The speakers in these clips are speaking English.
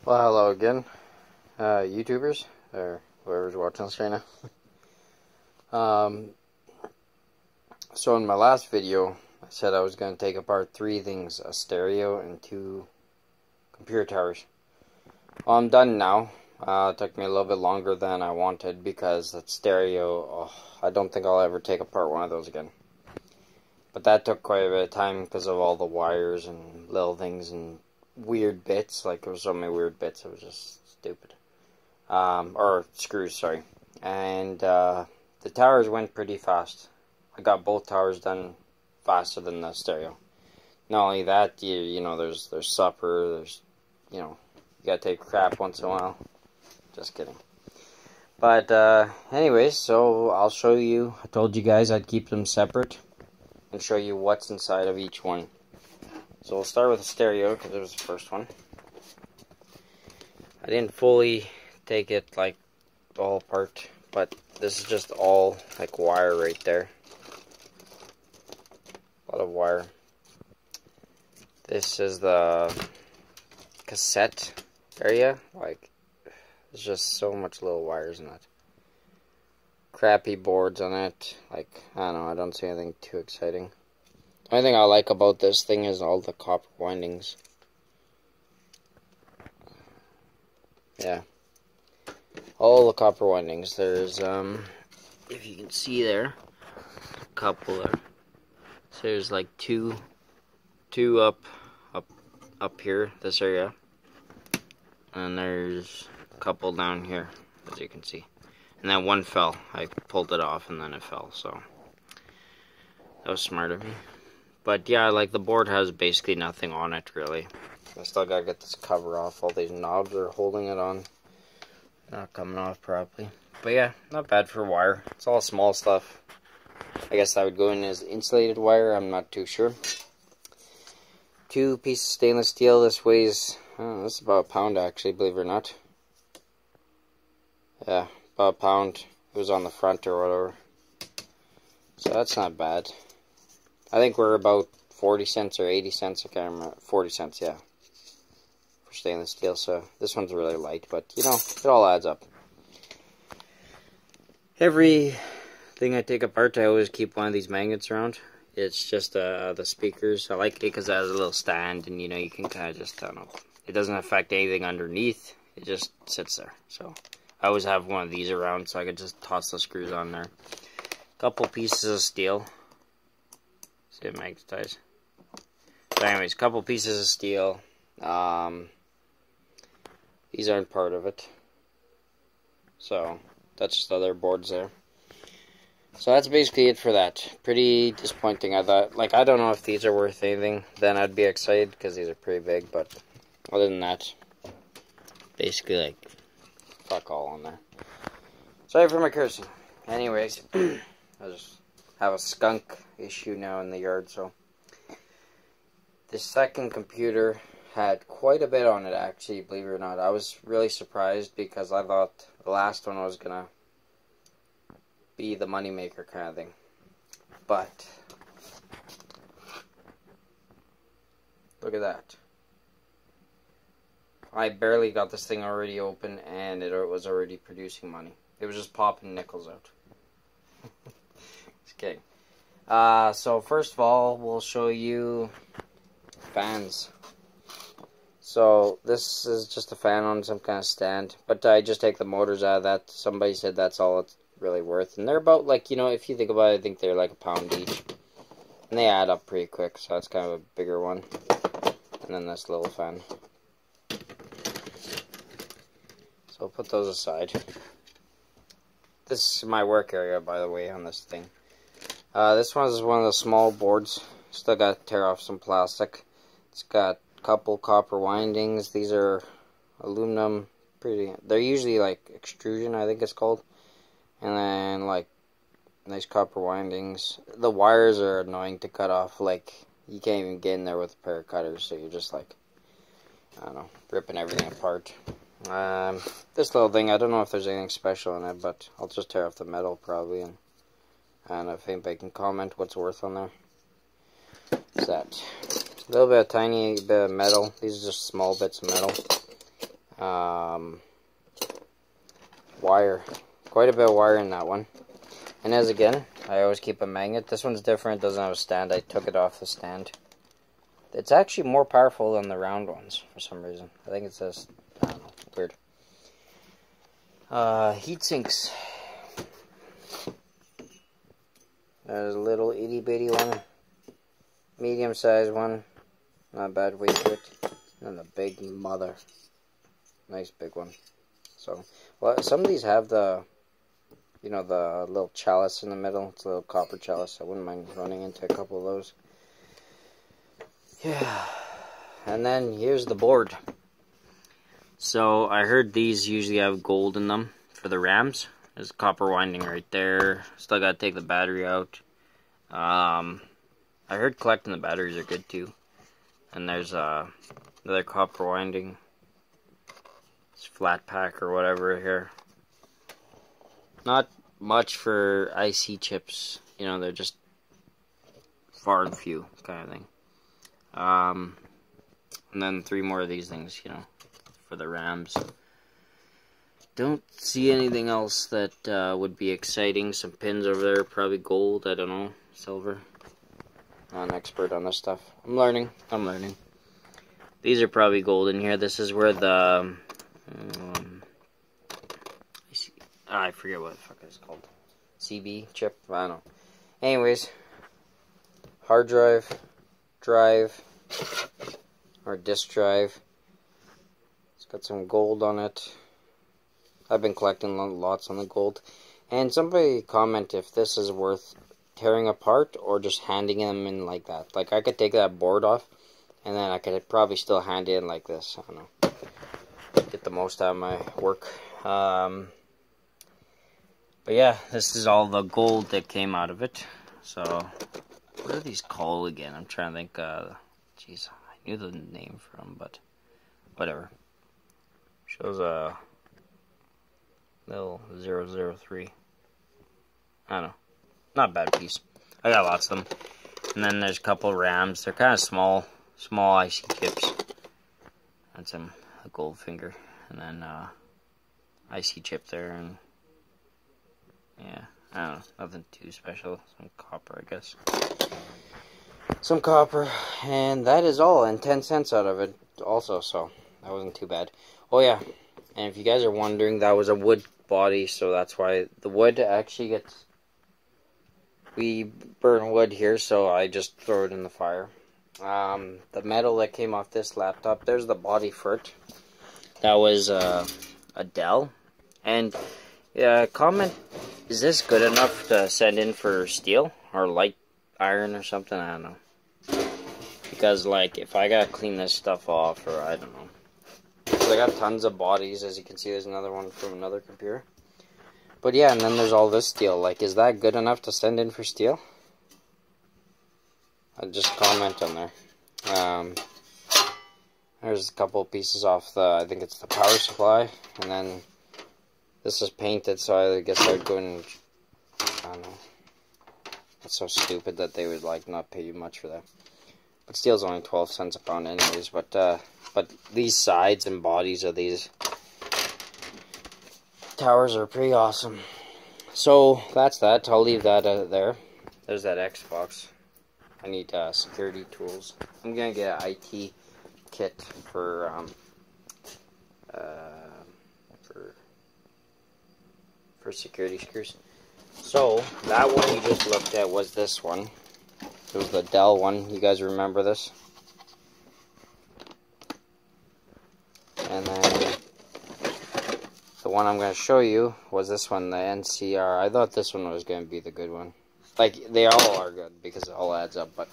Well, hello again, YouTubers, or whoever's watching this right now. So in my last video, I said I was going to take apart 3 things, a stereo and 2 computer towers. Well, I'm done now. It took me a little bit longer than I wanted because that stereo, I don't think I'll ever take apart one of those again. But that took quite a bit of time because of all the wires and little things and weird bits. Like, there were so many weird bits, it was just stupid. Or screws, sorry. And the towers went pretty fast. I got both towers done faster than the stereo. Not only that, you know, there's supper, there's, you know, you gotta take crap once in a while. Just kidding. But anyways, so I'll show you. I told you guys I'd keep them separate and show you what's inside of each one. So we'll start with the stereo because it was the first one. I didn't fully take it like all apart, but this is just all like wire right there. A lot of wire. This is the cassette area. Like, there's just so much little wires in that. Crappy boards on it. Like, I don't know, I don't see anything too exciting. The only thing I like about this thing is all the copper windings. Yeah. All the copper windings. There's, if you can see there, a couple there. So there's like two up here, this area. And there's a couple down here, as you can see. And then one fell. I pulled it off and then it fell, so that was smart of me. But yeah, like, the board has basically nothing on it, really. I still gotta get this cover off. All these knobs are holding it on. Not coming off properly. But yeah, not bad for wire. It's all small stuff. I guess that would go in as insulated wire. I'm not too sure. 2 pieces of stainless steel. This weighs, this is about a pound actually, believe it or not. Yeah, about a pound. It was on the front or whatever. So that's not bad. I think we're about 40 cents or 80 cents. I can't remember. 40 cents, yeah. For stainless steel. So this one's really light, but you know, it all adds up. Everything I take apart, I always keep one of these magnets around. It's just the speakers. I like it because it has a little stand, and you know, you can kind of just, I don't know. It doesn't affect anything underneath. It just sits there. So I always have one of these around so I could just toss the screws on there. Couple pieces of steel. See it magnetized. So anyways, couple pieces of steel. These aren't part of it. So that's just other boards there. So that's basically it for that. Pretty disappointing. I thought, like, I don't know if these are worth anything. Then I'd be excited because these are pretty big. But other than that, basically, like, fuck all on there. Sorry for my cursing. Anyways, I just have a skunk issue now in the yard. So this second computer had quite a bit on it, actually, believe it or not. I was really surprised because I thought the last one was gonna be the moneymaker kind of thing. But look at that. I barely got this thing already open and it was already producing money. It was just popping nickels out. Just kidding. So first of all, we'll show you fans. So this is just a fan on some kind of stand, but I just take the motors out of that. Somebody said that's all it's really worth, and they're about, like, you know, if you think about it, I think they're like a pound each, and they add up pretty quick. So that's kind of a bigger one, and then this little fan. So I'll put those aside. This is my work area, by the way, on this thing. This one is one of the small boards. Still got to tear off some plastic. It's got couple copper windings. These are aluminum, they're usually like extrusion, I think it's called, and then like nice copper windings. The wires are annoying to cut off. Like, you can't even get in there with a pair of cutters, so you're just like, I don't know, ripping everything apart. This little thing, I don't know if there's anything special in it, but I'll just tear off the metal probably, and if anybody can comment what's worth on there. What's that? A little bit of tiny bit of metal. These are just small bits of metal. Wire. Quite a bit of wire in that one. And as again, I always keep a magnet. This one's different, doesn't have a stand. I took it off the stand. It's actually more powerful than the round ones for some reason. I think it's just, I don't know, weird. Heat sinks. There's a little itty bitty one. Medium sized one. Not bad weight to it. And the big mother. Nice big one. So, well, some of these have the, you know, the little chalice in the middle. It's a little copper chalice. I wouldn't mind running into a couple of those. Yeah. And then here's the board. So I heard these usually have gold in them for the rams. There's a copper winding right there. Still gotta take the battery out. I heard collecting the batteries are good too. And there's another copper winding. It's flat pack or whatever here. Not much for IC chips. You know, they're just far and few kind of thing. And then 3 more of these things, you know, for the rams. Don't see anything else that would be exciting. Some pins over there, probably gold, I don't know, silver. Not an expert on this stuff. I'm learning. These are probably gold in here. This is where the, I forget what the fuck it's called. CB chip, I don't know. Anyways, hard drive, or disk drive. It's got some gold on it. I've been collecting lots on the gold. And somebody comment if this is worth tearing apart or just handing them in like that. Like I could take that board off and then I could probably still hand it in like this. I don't know. Get the most out of my work. But yeah, this is all the gold that came out of it. So, what are these called again? I'm trying to think. Jeez, I knew the name for them, but whatever. Shows a little 003. I don't know. Not a bad piece. I got lots of them. And then there's a couple rams. They're kind of small IC chips. That's a gold finger. And then IC chip there. And yeah, I don't know. Nothing too special. Some copper, I guess. Some copper. And that is all. And 10 cents out of it also. So that wasn't too bad. Oh yeah. And if you guys are wondering, that was a wood body. So that's why the wood actually gets... We burn wood here, so I just throw it in the fire. The metal that came off this laptop, there's the body for it. That was a Dell. And comment, is this good enough to send in for steel or light iron or something? I don't know. Because like if I gotta clean this stuff off, or I don't know. So I got tons of bodies. As you can see, there's another one from another computer. But yeah, and then there's all this steel. Like, is that good enough to send in for steel? I'll just comment on there. There's a couple pieces off the, I think it's the power supply. And then this is painted, so I guess I'd go and, I don't know. That's so stupid that they would, like, not pay you much for that. But steel's only 12 cents a pound anyways. But these sides and bodies of these towers are pretty awesome. So that's that. I'll leave that there. There's that Xbox. I need security tools. I'm gonna get an IT kit for security screws. So that one you just looked at was this one. It was the Dell one. You guys remember this? And then the one I'm going to show you was this one, the NCR. I thought this one was going to be the good one. Like, they all are good because it all adds up, but...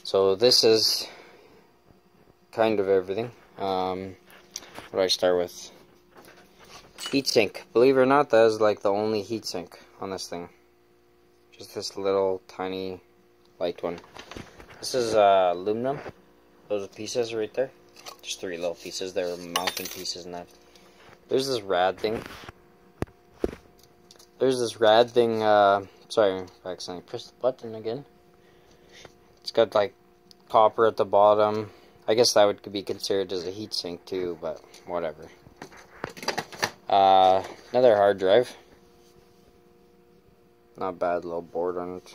So, this is kind of everything. What do I start with? Heatsink. Believe it or not, that is like the only heatsink on this thing. Just this little tiny light one. This is aluminum. Those pieces right there. Just 3 little pieces. They were mounting pieces and that. There's this rad thing. Sorry, I accidentally pressed the button again. It's got like copper at the bottom. I guess that would be considered as a heatsink too, but whatever. Another hard drive. Not bad, little board on it.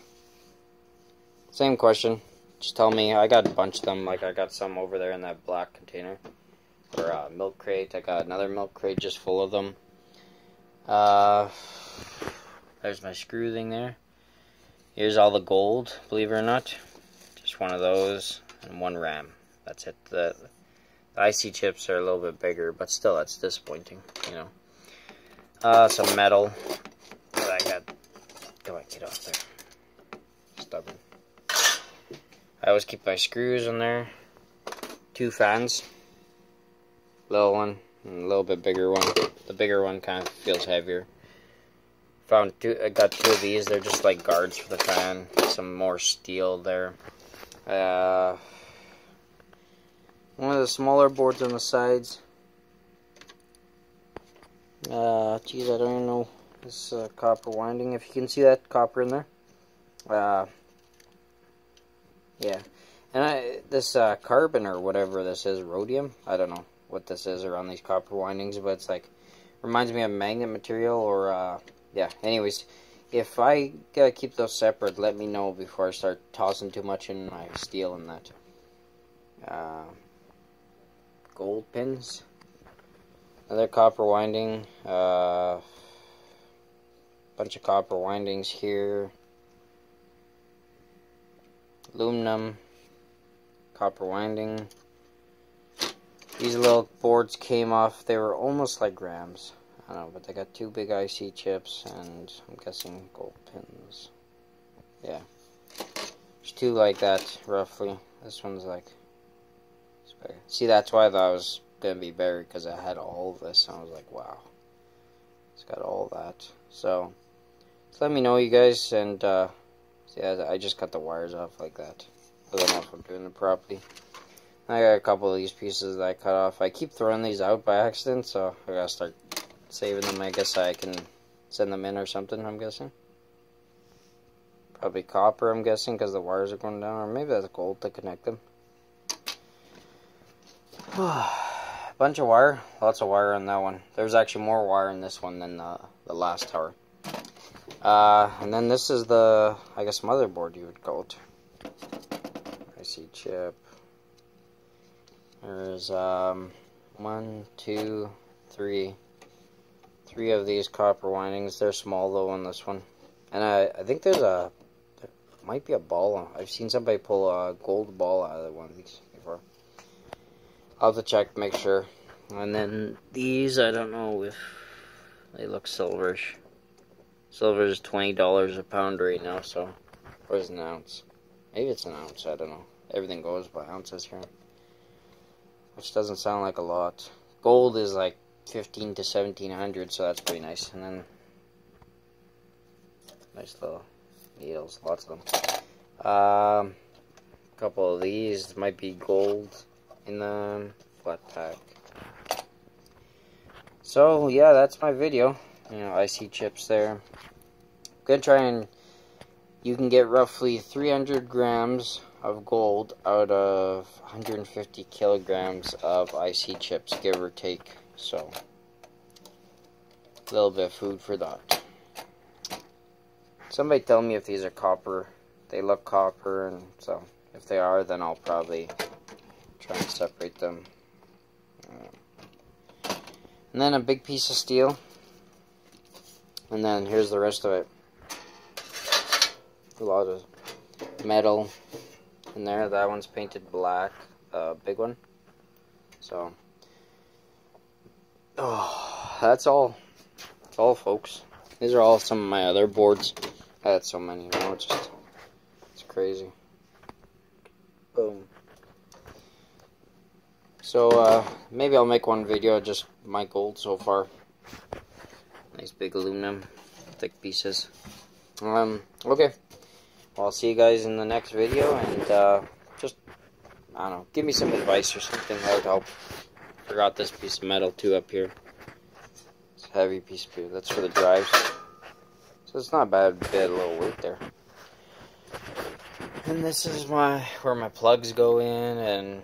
Same question. Just tell me. I got a bunch of them. Like I got some over there in that black container, or milk crate. I got another milk crate just full of them. There's my screw thing there. Here's all the gold. Believe it or not, just one of those and one RAM. That's it. The IC chips are a little bit bigger, but still, that's disappointing. You know. Some metal. What I got. Come on, get off there. Stubborn. I always keep my screws in there. 2 fans. Little one and a little bit bigger one. The bigger one kind of feels heavier. I got 2 of these. They're just like guards for the fan. Some more steel there. One of the smaller boards on the sides. Geez, I don't even know. This copper winding, if you can see that copper in there. Yeah. And this carbon or whatever this is, rhodium, I don't know what this is around these copper windings, but it's like, reminds me of magnet material or, yeah. Anyways, if I gotta keep those separate, let me know before I start tossing too much in my steel and that. Gold pins. Another copper winding. Bunch of copper windings here. Aluminum. Copper winding. These little boards came off. They were almost like grams. I don't know, but they got 2 big IC chips and I'm guessing gold pins. Yeah. There's 2 like that, roughly. This one's like... See, that's why I thought it was going to be buried, because I had all of this. And I was like, wow. It's got all that. So let me know, you guys. And, yeah, I just cut the wires off like that. I don't know if I'm doing it properly. I got a couple of these pieces that I cut off. I keep throwing these out by accident, so I gotta start saving them. I guess I can send them in or something, I'm guessing. Probably copper, I'm guessing, because the wires are going down. Or maybe that's gold to connect them. Bunch of wire. Lots of wire on that one. There's actually more wire in this one than the last tower. And then this is the, I guess, motherboard you would call it. IC chip. There's 1, 2, 3. 3 of these copper windings. They're small though on this one. And I think there might be a ball. I've seen somebody pull a gold ball out of one of these before. I'll have to check, make sure. And then these, I don't know if they look silverish. Silver is $20 a pound right now, so, or is it an ounce? Maybe it's an ounce, I don't know. Everything goes by ounces here. Which doesn't sound like a lot. Gold is like 15 to 1700, so that's pretty nice. And then, nice little needles, lots of them. Couple of these might be gold in the flat pack. So yeah, that's my video. You know, IC chips there. I'm gonna try and you can get roughly 300 grams of gold out of 150 kilograms of IC chips, give or take. So a little bit of food for thought. Somebody tell me if these are copper. They look copper, and so if they are, then I'll probably try and separate them. And then a big piece of steel. And then here's the rest of it. A lot of metal in there. That one's painted black. Big one. So, oh, that's all. That's all, folks. These are all some of my other boards. I had so many, you know, it's crazy. Boom. So, maybe I'll make one video of just my gold so far. Nice big aluminum, thick pieces. Okay. Well, I'll see you guys in the next video, and, just, I don't know, give me some advice or something, that would help. Forgot this piece of metal, too, up here. It's a heavy piece of that's for the drives. So it's not a bad bit, a little weight there. And this is where my plugs go in, and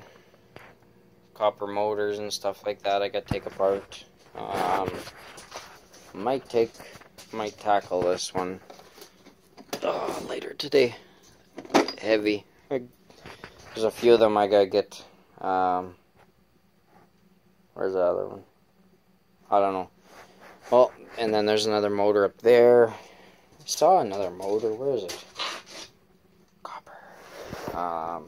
copper motors and stuff like that I got to take apart. Might tackle this one later today. Heavy. There's a few of them I gotta get. Where's the other one? I don't know. Well, and then there's another motor up there. I saw another motor. Where is it? Copper. Oh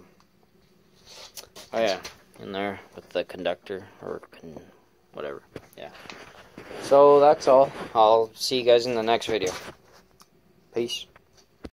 yeah, in there with the conductor or whatever. Yeah. So that's all. I'll see you guys in the next video. Peace.